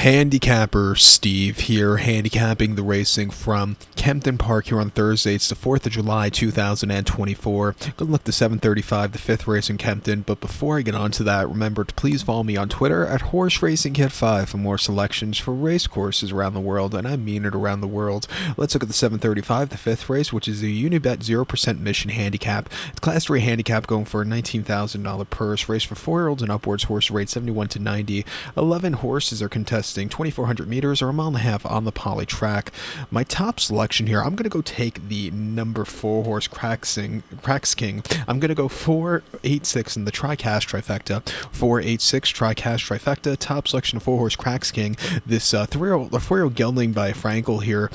Handicapper Steve here, handicapping the racing from Kempton Park here on Thursday. It's the 4th of July, 2024. Good luck to 7:35, the 5th race in Kempton. But before I get on to that, remember to please follow me on Twitter at Horse Racing Kit 5 for more selections for race courses around the world, and I mean it around the world. Let's look at the 7:35, the 5th race, which is the Unibet 0% mission handicap. It's Class 3 handicap going for a $19,000 purse. Race for 4-year-olds and upwards. Horse rate 71 to 90. 11 horses are contesting 2,400 meters or a mile and a half on the poly track. My top selection here, I'm going to go take the number 4 horse Cracks King. I'm going to go 4-8-6 in the tri-cash trifecta. 4-8-6 tri-cash trifecta. Top selection of 4 horse Cracks King. This 4-year-old gelding by Frankel here.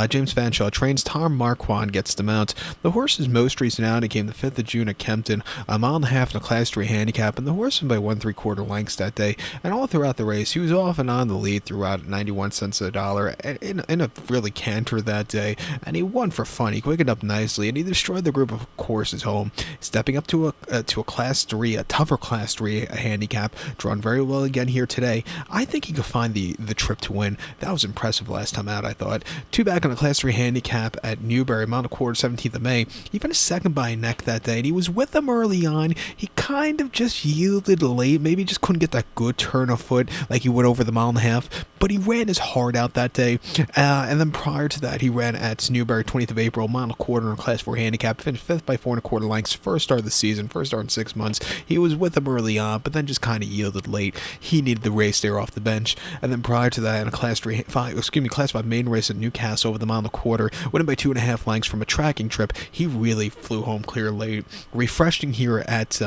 James Fanshaw trains. Tom Marquand gets the mount. The horse's most recent outing came the 5th of June at Kempton. A mile and a half in a Class 3 handicap, and the horse won by 1 3/4 lengths that day. And all throughout the race, he was off and on the lead throughout at 91 cents a dollar in a really canter that day, and he won for fun. He quickened up nicely, and he destroyed the group of courses home, stepping up to a Class 3, a tougher Class 3 handicap, drawn very well again here today. I think he could find the trip to win. That was impressive last time out, I thought. 2 back on a Class 3 handicap at Newbury, mile and a quarter, 17th of May. He finished second by a neck that day, and he was with them early on. He kind of just yielded late, maybe just couldn't get that good turn of foot like he would over the mile and a half, but he ran his heart out that day. And then prior to that, he ran at Newbury, 20th of April, mile and a quarter in a Class 4 handicap, finished 5th by 4 1/4 lengths, first start of the season, first start in 6 months. He was with them early on, but then just kind of yielded late. He needed the race there off the bench. And then prior to that, in a Class 5 main race at Newcastle over the mile and a quarter, winning by 2.5 lengths from a tracking trip, he really flew home clear late. Refreshing here at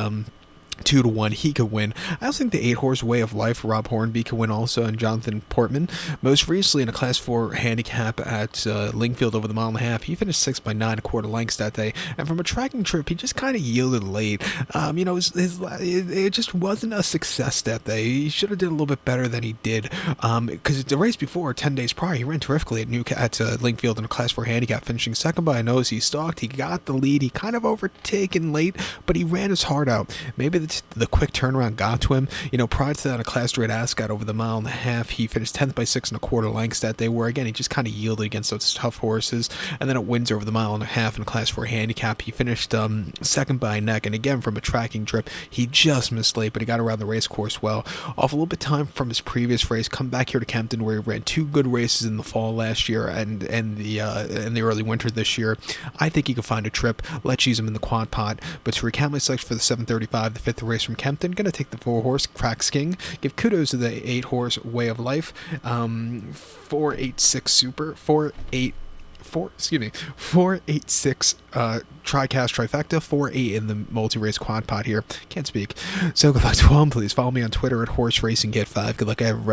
2-1, he could win. I also think the 8 horse Way of Life, Rob Hornby, could win also, and Jonathan Portman. Most recently in a Class 4 handicap at Lingfield over the mile and a half, he finished 6th by 9 1/4 lengths that day. And from a tracking trip, he just kind of yielded late. It just wasn't a success that day. He should have did a little bit better than he did. Because the race before, 10 days prior, he ran terrifically at Lingfield in a Class 4 handicap, finishing second by a nose. He stalked, he got the lead, he kind of overtaken late, but he ran his heart out. Maybe the quick turnaround got to him. Prior to that, a Class 3 at Ascot over the mile and a half, he finished 10th by 6 1/4 lengths that day, where again he just kind of yielded against those tough horses. And then at Windsor over the mile and a half in a Class 4 handicap, he finished second by a neck. And again, from a tracking trip, he just missed late, but he got around the race course well. Off a little bit of time from his previous race, come back here to Kempton, where he ran 2 good races in the fall last year and in the early winter this year. I think he could find a trip. Let's use him in the quad pot. But to recount my selection for the 7:35, the 5th race from Kempton, gonna take the 4 horse Cracks King. Give kudos to the 8 horse Way of Life. 4-8-6 super 4-8-6 tri-cash trifecta, 4-8 in the multi-race quad pot here. Can't speak. So good luck to all. Please follow me on Twitter at Horse Racing Kit 5. Good luck, everybody.